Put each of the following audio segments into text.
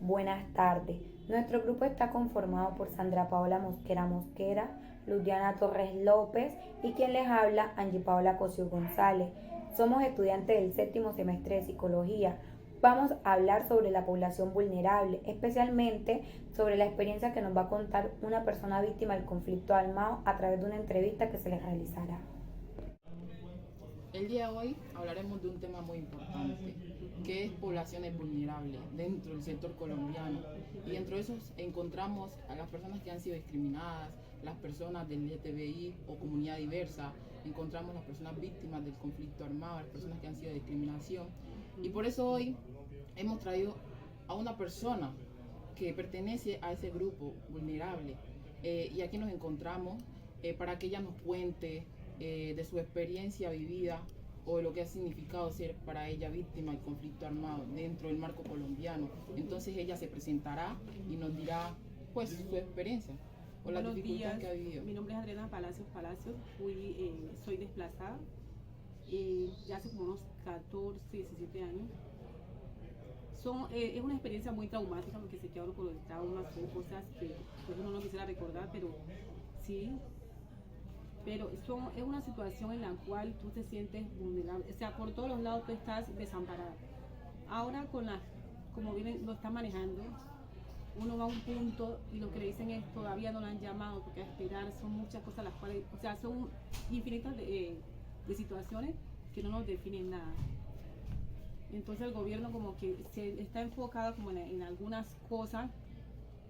Buenas tardes. Nuestro grupo está conformado por Sandra Paola Mosquera Mosquera, Ludiana Torres López y quien les habla, Angie Paola Cosio González. Somos estudiantes del séptimo semestre de Psicología. Vamos a hablar sobre la población vulnerable, especialmente sobre la experiencia que nos va a contar una persona víctima del conflicto armado a través de una entrevista que se les realizará. El día de hoy hablaremos de un tema muy importante, que es poblaciones vulnerables dentro del sector colombiano. Y dentro de esos encontramos a las personas que han sido discriminadas, las personas del LGTBI o comunidad diversa, encontramos las personas víctimas del conflicto armado, las personas que han sido de discriminación. Y por eso hoy hemos traído a una persona que pertenece a ese grupo vulnerable. Y aquí nos encontramos para que ella nos cuente de su experiencia vivida o de lo que ha significado ser para ella víctima del conflicto armado dentro del marco colombiano. Entonces ella se presentará y nos dirá pues su experiencia o las Buenos dificultades días, que ha vivido. mi nombre es Adriana Palacios Palacios, soy desplazada ya hace como unos 14, 17 años. Es una experiencia muy traumática porque se queda uno con los traumas, son cosas que pues, uno no quisiera recordar, pero sí. Pero es una situación en la cual tú te sientes vulnerable, o sea, por todos los lados tú estás desamparada. Ahora como lo están manejando, uno va a un punto y lo que le dicen es todavía no lo han llamado porque a esperar son muchas cosas las cuales, o sea, son infinitas de situaciones que no nos definen nada. Entonces el gobierno como que se está enfocado como en algunas cosas,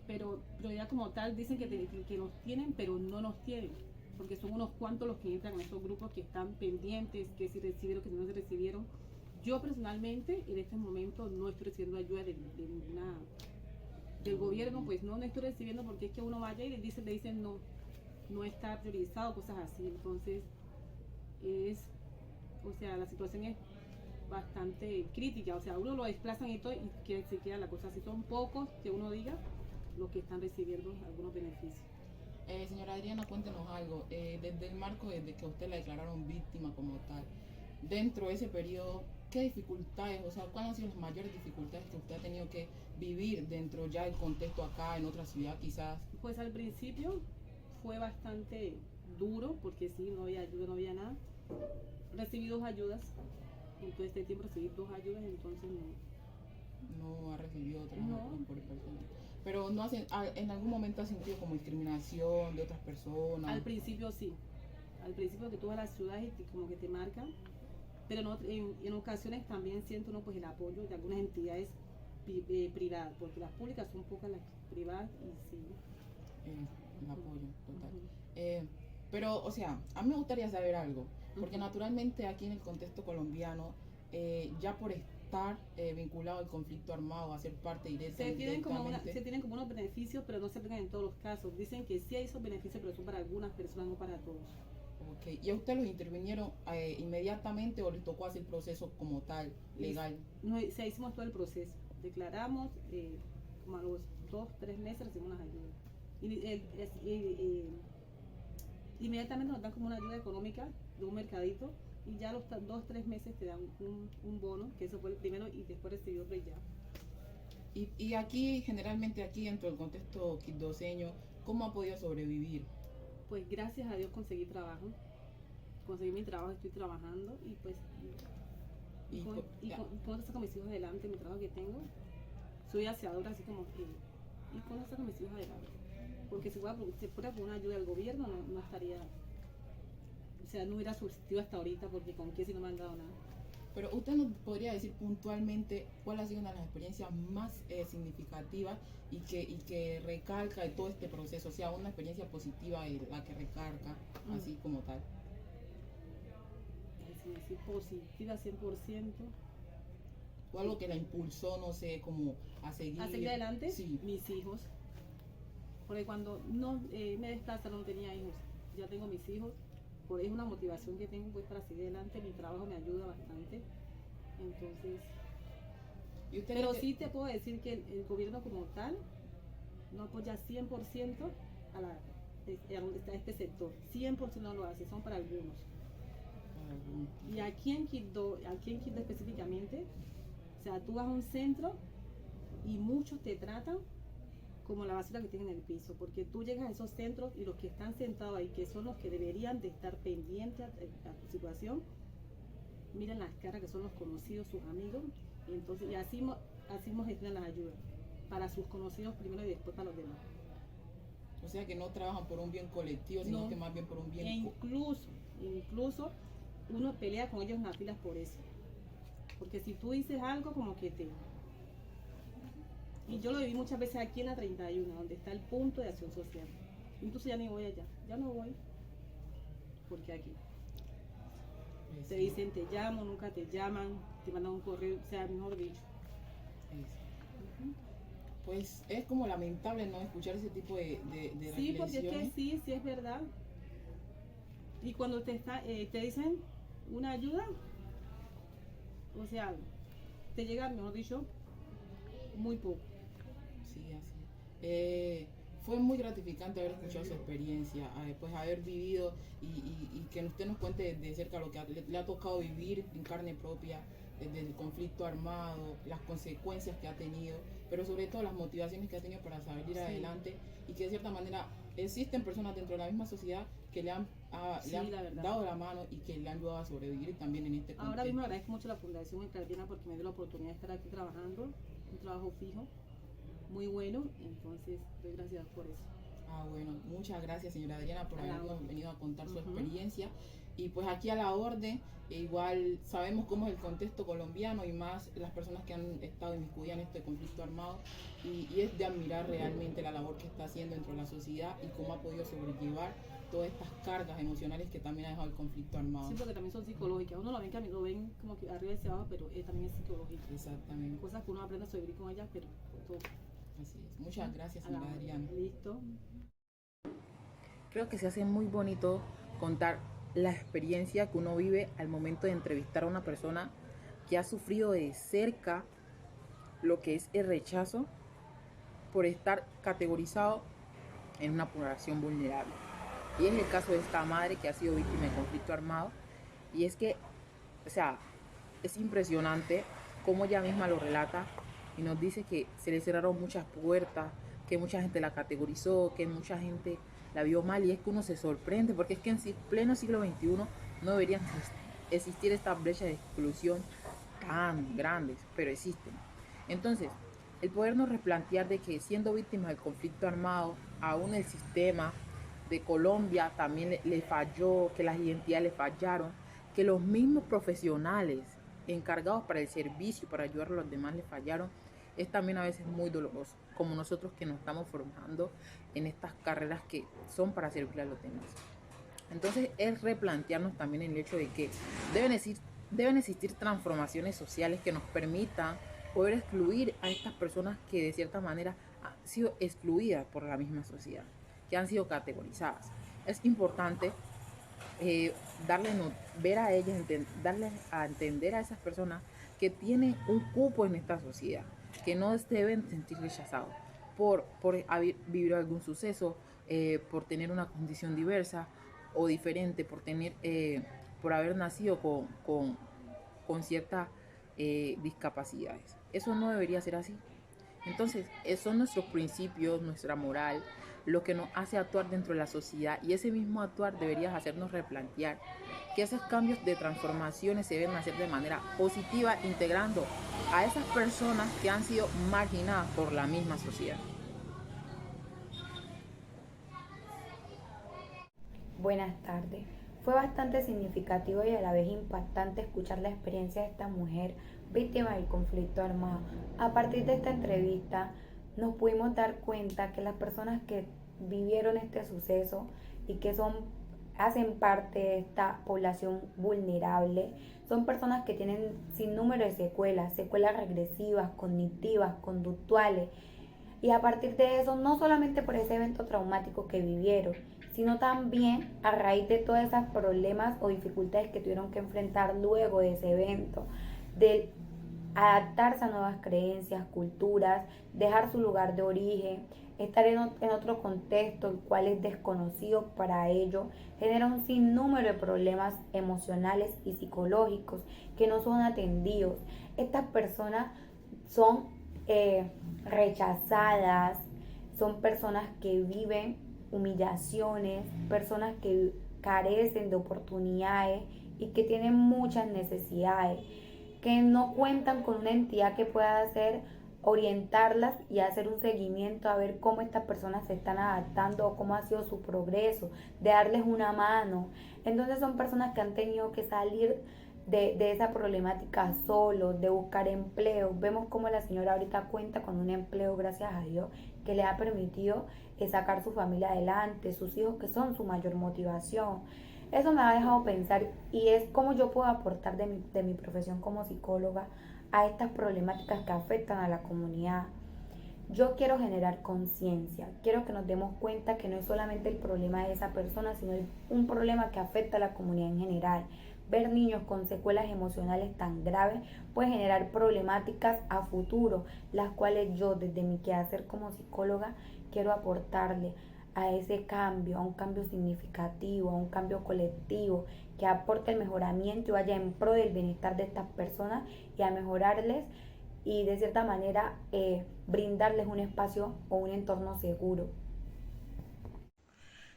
pero ya como tal dicen que nos tienen, pero no nos tienen, porque son unos cuantos los que entran en esos grupos que están pendientes, que si recibieron, que si no se recibieron. Yo personalmente en este momento no estoy recibiendo ayuda de ninguna del gobierno, pues no estoy recibiendo porque es que uno vaya y le dicen no está priorizado, cosas así. Entonces o sea, la situación es bastante crítica, o sea, uno lo desplazan y todo y que se queda la cosa así. Son pocos, que uno diga, los que están recibiendo algunos beneficios. Señora Adriana, cuéntenos algo, desde el marco desde que a usted la declararon víctima como tal, dentro de ese periodo, ¿qué dificultades, o sea, cuáles han sido las mayores dificultades que usted ha tenido que vivir dentro ya del contexto acá, en otra ciudad quizás? Pues al principio fue bastante duro porque sí, no había ayuda, no había nada. Recibí 2 ayudas, en todo este tiempo recibí 2 ayudas, entonces No ha recibido otra no. por persona. Pero no en algún momento ha sentido como discriminación de otras personas. Al principio sí, al principio que tú vas a las ciudades y como que te marcan, pero en ocasiones también siento uno pues el apoyo de algunas entidades privadas, porque las públicas son pocas, las privadas y sí. El apoyo total. Uh-huh. Pero, o sea, a mí me gustaría saber algo, porque naturalmente aquí en el contexto colombiano, ya por estar vinculado al conflicto armado, a ser parte directa, se tienen como unos beneficios, pero no se aplican en todos los casos. Dicen que sí hay esos beneficios, pero son para algunas personas, no para todos. Okay. ¿Y a usted los intervinieron inmediatamente o les tocó hacer el proceso como tal, legal? No, hicimos todo el proceso. Declaramos, como a los 2, 3 meses recibimos las ayudas. Inmediatamente nos dan como una ayuda económica de un mercadito y ya a los 2, 3 meses te dan un bono, que eso fue el primero y después recibí otro y ya. Y aquí, generalmente aquí dentro del contexto quindoseño, ¿cómo ha podido sobrevivir? Pues gracias a Dios conseguí trabajo, conseguí mi trabajo, estoy trabajando y pues con eso saco a mis hijos adelante, mi trabajo que tengo, soy aseadora así como que, y con eso saco a mis hijos adelante, porque si fuera por una ayuda del gobierno no estaría, o sea, no hubiera subsistido hasta ahorita porque con qué si no me han dado nada. Pero usted nos podría decir puntualmente cuál ha sido una de las experiencias más significativas y que recalca de todo este proceso, o sea, una experiencia positiva y la que recarga, así como tal. Sí, positiva 100%. O algo que la impulsó, no sé, como a seguir. ¿A seguir adelante? Sí. Mis hijos. Porque cuando no me desplaza no tenía hijos, ya tengo mis hijos. Es una motivación que tengo pues para seguir adelante, mi trabajo me ayuda bastante, entonces, pero sí te puedo decir que el gobierno como tal no apoya 100% a este sector, 100% no lo hace, son para algunos. Y aquí en Quito específicamente, o sea, tú vas a un centro y muchos te tratan como la basura que tienen en el piso, porque tú llegas a esos centros y los que están sentados ahí, que son los que deberían de estar pendientes a tu situación, miran las caras que son los conocidos, sus amigos, y entonces y así mismo gestionan las ayudas, para sus conocidos primero y después para los demás. O sea que no trabajan por un bien colectivo, sino No. que más bien por un bien... E incluso uno pelea con ellos en las filas por eso, porque si tú dices algo como que te... Y yo lo viví muchas veces aquí en la 31, donde está el punto de acción social. Incluso ya ni voy allá, ya no voy, porque aquí Pues te sí, dicen te llamo, nunca te llaman, te mandan un correo, o sea, mejor dicho. eso. Pues es como lamentable no escuchar ese tipo de Sí, porque es que reflexiones. sí es verdad. Y cuando te dicen una ayuda, o sea, te llega, mejor dicho, muy poco. Sí, así es. Fue muy gratificante haber escuchado su experiencia, pues haber vivido y que usted nos cuente de cerca lo que le ha tocado vivir en carne propia, desde el conflicto armado, las consecuencias que ha tenido, pero sobre todo las motivaciones que ha tenido para salir Sí. adelante y que de cierta manera existen personas dentro de la misma sociedad que le han Sí, la verdad. dado la mano y que le han ayudado a sobrevivir también en este contexto. Ahora mismo agradezco mucho a la Fundación Encardiana porque me dio la oportunidad de estar aquí trabajando, un trabajo fijo, muy bueno, entonces doy gracias por eso. Bueno, muchas gracias señora Adriana por A la habernos orden. venido a contar su Ujú. experiencia y pues aquí a la orden, igual sabemos cómo es el contexto colombiano y más las personas que han estado inmiscuidas en este conflicto armado y es de admirar realmente la labor que está haciendo dentro de la sociedad y cómo ha podido sobrellevar todas estas cargas emocionales que también ha dejado el conflicto armado. Sí, porque también son psicológicas, uno lo ven como que arriba y hacia abajo, pero también es psicológico. Exactamente, Cosas que uno aprende a sobrevivir con ellas, pero todo. así es. Muchas gracias A la señora orden. Adriana. Listo. Creo que se hace muy bonito contar la experiencia que uno vive al momento de entrevistar a una persona que ha sufrido de cerca lo que es el rechazo por estar categorizado en una población vulnerable. Y es el caso de esta madre que ha sido víctima de conflicto armado. Y es que, o sea, es impresionante cómo ella misma lo relata y nos dice que se le cerraron muchas puertas, que mucha gente la categorizó, que mucha gente la vio mal y es que uno se sorprende porque es que en pleno siglo XXI no deberían existir estas brechas de exclusión tan grandes, pero existen. Entonces, el podernos replantear de que siendo víctimas del conflicto armado, aún el sistema de Colombia también le falló, que las identidades le fallaron, que los mismos profesionales encargados para el servicio, para ayudar a los demás, le fallaron, es también a veces muy doloroso, como nosotros que nos estamos formando en estas carreras que son para servir a los demás. Entonces es replantearnos también el hecho de que deben existir transformaciones sociales que nos permitan poder excluir a estas personas que de cierta manera han sido excluidas por la misma sociedad, que han sido categorizadas. Es importante ver a ellas, darles a entender a esas personas que tienen un cupo en esta sociedad, que no deben sentir rechazados por haber vivido algún suceso, por tener una condición diversa o diferente, por haber nacido con ciertas discapacidades. Eso no debería ser así. Entonces, son nuestros principios, nuestra moral, lo que nos hace actuar dentro de la sociedad y ese mismo actuar debería hacernos replantear que esos cambios de transformaciones se deben hacer de manera positiva, integrando a esas personas que han sido marginadas por la misma sociedad. Buenas tardes. Fue bastante significativo y a la vez impactante escuchar la experiencia de esta mujer víctima del conflicto armado. A partir de esta entrevista nos pudimos dar cuenta que las personas que vivieron este suceso y que hacen parte de esta población vulnerable son personas que tienen sin número de secuelas regresivas, cognitivas, conductuales. Y a partir de eso, no solamente por ese evento traumático que vivieron, sino también a raíz de todos esos problemas o dificultades que tuvieron que enfrentar luego de ese evento, de adaptarse a nuevas creencias, culturas, dejar su lugar de origen, estar en otro contexto el cual es desconocido para ellos, genera un sinnúmero de problemas emocionales y psicológicos que no son atendidos. Estas personas son rechazadas, son personas que viven humillaciones, personas que carecen de oportunidades y que tienen muchas necesidades, que no cuentan con una entidad que pueda hacer orientarlas y hacer un seguimiento a ver cómo estas personas se están adaptando o cómo ha sido su progreso, de darles una mano. Entonces son personas que han tenido que salir de esa problemática solo, de buscar empleo. Vemos cómo la señora ahorita cuenta con un empleo, gracias a Dios, que le ha permitido sacar su familia adelante, sus hijos que son su mayor motivación. Eso me ha dejado pensar y es cómo yo puedo aportar de mi profesión como psicóloga a estas problemáticas que afectan a la comunidad. Yo quiero generar conciencia, quiero que nos demos cuenta que no es solamente el problema de esa persona, sino un problema que afecta a la comunidad en general. Ver niños con secuelas emocionales tan graves puede generar problemáticas a futuro, las cuales yo desde mi quehacer como psicóloga quiero aportarle a ese cambio, a un cambio significativo, a un cambio colectivo que aporte el mejoramiento y vaya en pro del bienestar de estas personas y a mejorarles y de cierta manera brindarles un espacio o un entorno seguro.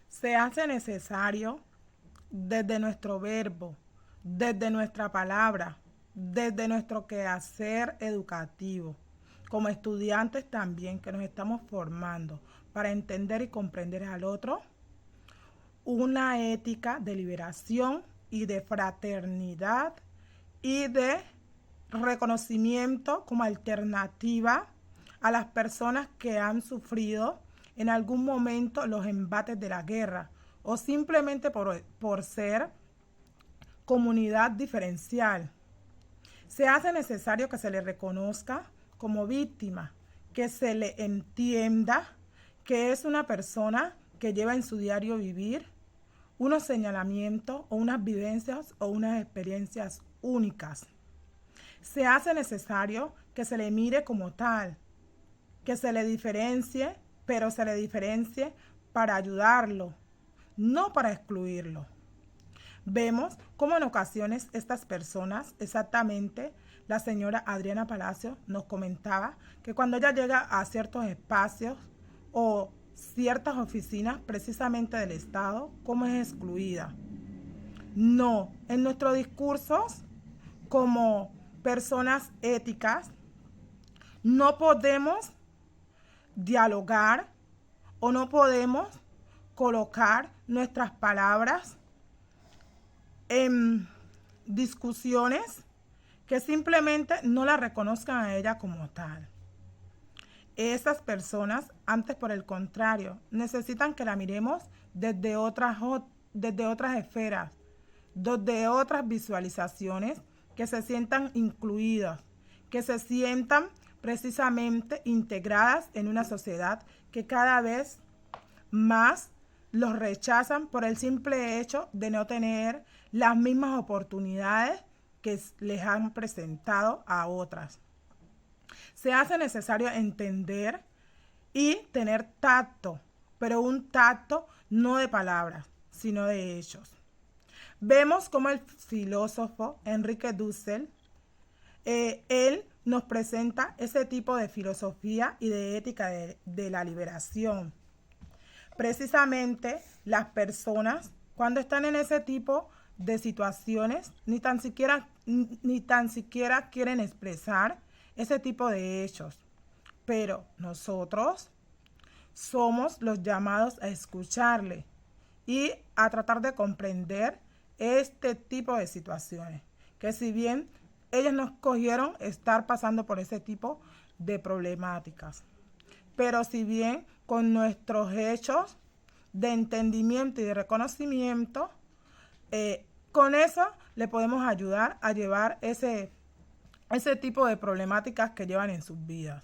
Se hace necesario desde nuestro verbo, desde nuestra palabra, desde nuestro quehacer educativo, como estudiantes también que nos estamos formando para entender y comprender al otro, una ética de liberación y de fraternidad y de reconocimiento como alternativa a las personas que han sufrido en algún momento los embates de la guerra o simplemente por ser comunidad diferencial. Se hace necesario que se le reconozca como víctima, que se le entienda que es una persona que lleva en su diario vivir unos señalamientos o unas vivencias o unas experiencias únicas. Se hace necesario que se le mire como tal, que se le diferencie, pero se le diferencie para ayudarlo, no para excluirlo. Vemos cómo en ocasiones estas personas, exactamente la señora Adriana Palacio nos comentaba que cuando ella llega a ciertos espacios o ciertas oficinas precisamente del Estado, cómo es excluida. No, en nuestros discursos como personas éticas no podemos dialogar o no podemos colocar nuestras palabras en discusiones que simplemente no la reconozcan a ella como tal. Esas personas, antes por el contrario, necesitan que la miremos desde otras esferas, desde otras visualizaciones, que se sientan incluidas, que se sientan precisamente integradas en una sociedad que cada vez más los rechazan por el simple hecho de no tener las mismas oportunidades que les han presentado a otras. Se hace necesario entender y tener tacto, pero un tacto no de palabras, sino de hechos. Vemos como el filósofo Enrique Dussel, él nos presenta ese tipo de filosofía y de ética de la liberación. Precisamente las personas, cuando están en ese tipo de situaciones, ni tan siquiera quieren expresar ese tipo de hechos. Pero nosotros somos los llamados a escucharle y a tratar de comprender este tipo de situaciones, que si bien ellos nos cogieron estar pasando por ese tipo de problemáticas, pero si bien con nuestros hechos de entendimiento y de reconocimiento, con eso le podemos ayudar a llevar ese tipo de problemáticas que llevan en sus vidas.